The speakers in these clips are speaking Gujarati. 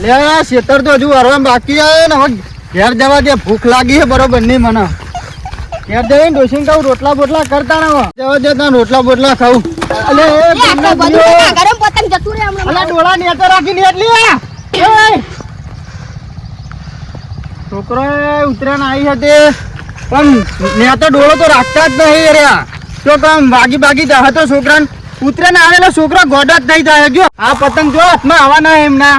લે શેતર તો હજુ હરવા બાકી આવે ને હવે ઘેર જવા દે, ભૂખ લાગી છે બરોબર નહીં મને. ઘેર જઈને ડોસીને કહું રોટલા બોટલા કરતા ને જવા દે તને રોટલા બોટલા ખાવું. અલે ગરમ પતંગ જતું રે હમણાં. અલે ડોળા નેતો રાખીને એટલી છોકરો ઉતરાણ આવી હતી પણ મેં તો ડોળો તો રાખતા જ નહીં રહ્યા. તો કામ ભાગી ભાગી હતો છોકરાને ઉતરાણ આવેલો છોકરો ગોડા જ નહીં થાય. જો આ પતંગ જો હાથમાં આવવાના એમના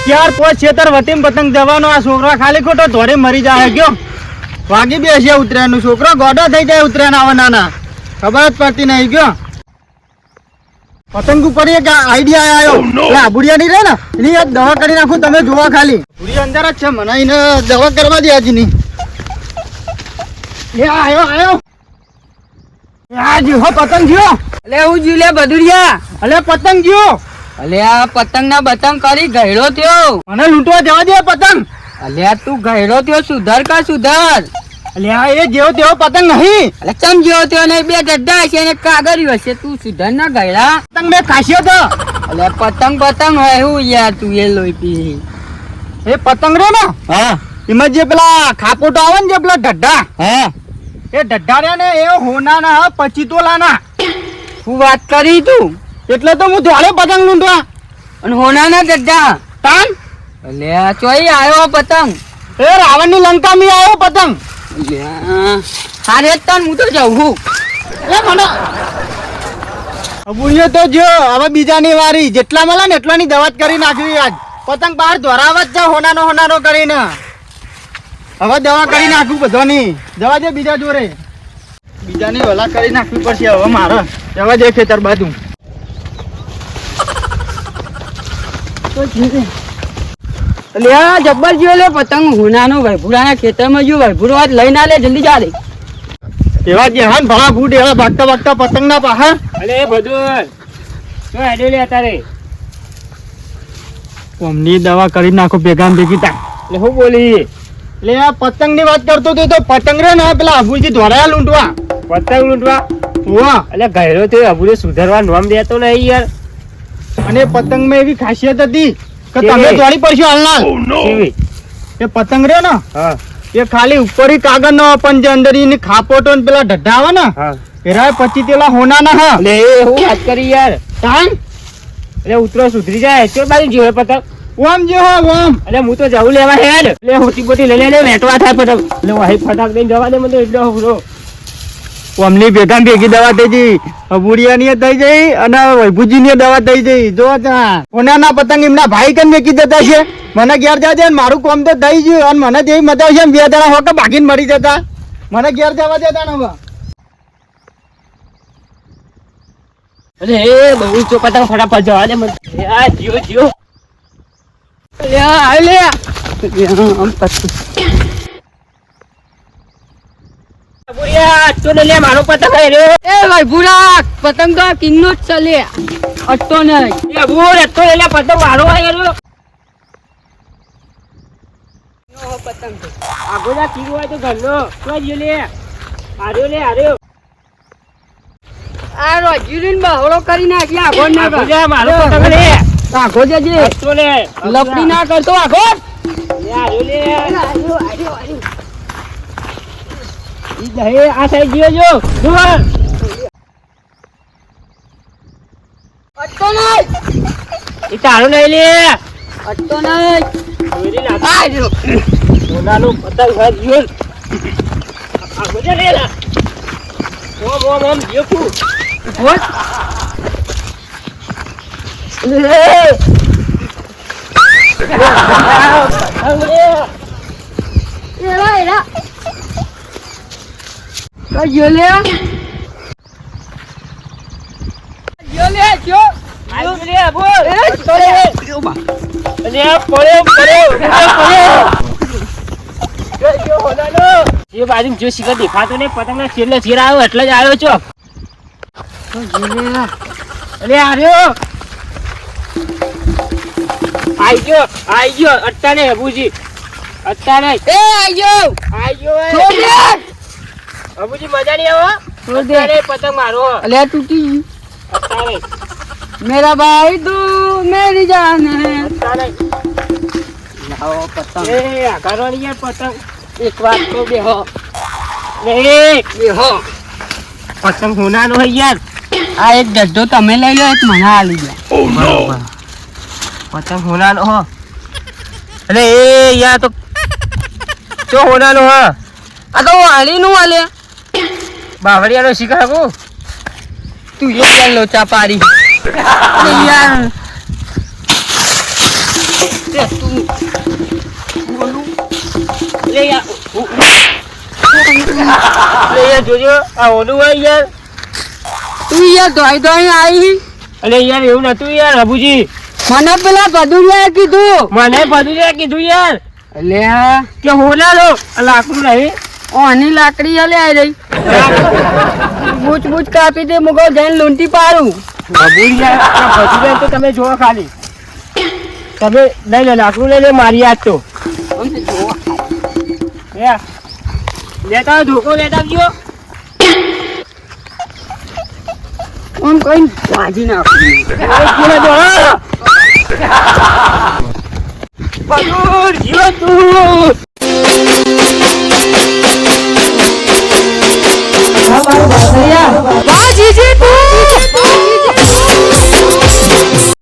ત્યાર પોચ છેતર વતીમ પતંગ જવાનો આ છોકરા ખાલી ખોટો ધોરે મરી જાય. ગયો વાગી બેસ્યા ઉતરાણ નું છોકરો ગોડો થઈ જાય ઉતરાણ આવવાના ખબર જ પડતી નહીં. ગયો પતંગ ઉપર એક આઈડિયા આવ્યો. બુડિયા ની રે ને એની એક દવા કરી નાખું તમે જોવા ખાલી. બુડિયા અંદર જ છે મને એને દવા કરવા દે હજી ની. એ આવ્યો આ જીવો પતંગ જીવો. અલે હું જીલે બધુરિયા. અલે પતંગ જીવો. અલે આ પતંગ ના બતંગ કરી ગયડો થયો. મને લૂંટવા જવા દે પતંગ. અલે તું ગયડો થયો સુધર કા સુધર. અલે એ જેવો તેવો પતંગ નહીં. અલે ચમ જેવો થયો ને બે ડड्डा છે ને કાગળિયો છે. તું સુધર ના ગયડા. પતંગ મેં ખાસ્યો તો. અલે પતંગ પતંગ હોય હું યાર તું એ લોહી પી. એ પતંગ રે ને હા એમાં જે પેલા ખાપોટો આવે ને જે પેલા ઢઢા હા એ ઢઢા રે ને એ હોનાના 25 તોલાના. હું વાત કરી તું એટલે તો હું ધોળે પતંગ લૂંટવા અને હોના ના ડड्डा તાન. અલે આ ચોઈ આવ્યો પતંગ. એ રાવણ ની લંકા માં આવ્યો પતંગ. હારે તન હું તો જાઉં હું. એટલે મને અબુએ તો જો હવે બીજાની વારી જેટલા મળે ને એટલાની દવા જ કરી નાખવી. આજ પતંગ બહાર ધોરાવા જ જા હોનાનો કરીને હવે દવા કરી નાખું બધાની. જવા દે બીજા જોડે બીજાની વલા કરી નાખવી પડશે હવે મારે. જવા દે ખેતર બાજુ. અલે આ જબ્બર જીવો લે પતંગ હુનાનો ભાઈભુડાના ખેતરમાં જો ભાઈભુડો આજ લઈને આલે જલ્દી ચાલે. એવા જે હાન ભણા ફૂટ એવા ભાગતા ભાગતા પતંગ ના પાહા. અલે બધું શું હેડ્યો લે તારે? કોમની દવા કરી નાખો ભેગા ભેગી તા. એટલે હું બોલી? એટલે આ પતંગ ની વાત કરતો હતો તો પતંગ રે ને પેલા અબુજી ધોરાયા લૂંટવા. પતંગ લૂંટવા? વાહ એટલે ગયરો તો અબુરે સુધારવા નામ દેતો નહીં યાર. અને પતંગ માં એવી ખાસિયત હતી કે કેવી? તમે દોડી પડશો હાલના. કેવી? એ પતંગ રે ને હા એ ખાલી ઉપરી કાગળ નો પણ જે અંદર એની ખાપોટો ને પેલા ઢઢા આવે ને હા એરા 25 તેલા હોનાના હા. એટલે એ હું વાત કરી યાર. તાન એટલે ઉતરો સુધરી જાય તો બાજુ જીવે પતંગ. ઓમ જે હો ઓમ. એટલે હું તો જવું લેવા હેડ. એટલે હોટી બોટી લઈ લે વેટવા થાય પતંગ. એટલે વાહી ફટાક દઈને જવા દે મને તો એટલો હુરો. ઓમની ભેગા ભેગી દવા થઈ જઈ. અબુડિયા ની થઈ જઈ અને વૈભુજી ની દવા થઈ જઈ. જો ત્યાં હોનાના પતંગ એમના ભાઈ કન મેકી જતા છે. મને ઘેર જાજે મારું કોમ તો થઈ ગયું અને મને જેવી મજા છે બે જણા હોકે ભાગીને મરી જતા. મને ઘેર જવા દેતા ને હવે. અરે એ બહુ ઊંચો પતંગ ફટાફટ જવા દે મને. એ આ જીઓ જીઓ. લે આ લે આમ પતંગ અબુરિયા તો લે મારો પતંગ હેડ્યો. એ ભાઈભુડા પતંગ તો કિંગ નો જ ચાલે અટતો નહીં. એ અબુર તો લે પતંગ મારો હેડ્યો. પતંગ આગોદા કીધું હોય તો ઘરનો તો જ લે. આર્યો લે આર્યો. આ રોજીરીન બહળો કરી નાખી આગો ના આગોદા મારો પતંગ લે. આગો જજે તો લે લપડી ના કરતો આગો. લે આર્યો લે. ઈ દહે આ સાઈડ જીઓ જો. દુર. અટતો નહીં ઈ તારો લઈ લે. અટતો નહીં. દોરી નાખ. આ જો સોનાનો પતંગ હોય જીઓ. આગોદા લે લા. ઓમ ઓમ ઓમ જીઓ કુ. બોલ એલા એલા જો લે જો આઈ લે બોલ. તો લે. અલે પડ્યો. જો હોનાનો. એ બાજુ જો શિખર દેખાતો ને પતંગના છેલ્લે છેર આવ્યો એટલે જ આવ્યો છો. અરે આર્યો. આઈ ગયો અટ્ટા ને અબુજી. અટ્ટા ને એ આજો છોડ દે અબુજી મજા નહીં આવો. છોડ દે. અટ્ટા ને પતંગ મારો. અલ્યા તૂટી અટ્ટા ને મેરા ભાઈ તું મેરી જાન હે. તારે લાવો પતંગ. એ આ કરવાની યાર પતંગ. એક વાત તો બેહો એ બેહો. પતંગ હોનાનો હોય યાર. આ એક ગઢો તમે લઈ લો, એક મને આલી ગયા. પતંગ હોનાનો હો. અરે એ યાર તો ચો હોનાનો હ. આ તો વાળી નું આલે. બાવળિયાનો શિકાર કો. તું એ ચાલ લોચા પાડી. અરે યાર તે તું લે યાર. લે યાર જોજો આ હોનું હોય યાર. તું યાર ધોઈ ધોઈ આવી. અરે યાર એવું નતું યાર અબુજી. મને પેલા ભદુરિયાએ કીધું. મને બધું જ કીધું યાર અલ્યા કે હોનાનો આ લાકડું નહીં. ઓની લાકડી આલે આવી રહી. બૂચ બૂચ કાપી દે, મુકો જઈને લૂંટી પાડું. અબુજી યાર આ બધું તો તમે જોવો ખાલી. તમે લઈ લે લાકડું લઈ લે મારી યાદ તો. લે લેતા આવો, ધોકો લેતા આવજો. આમ કઈ ભાજી નાખું. અરે જીવા દો, હા. બહાદુર, જીવા તું.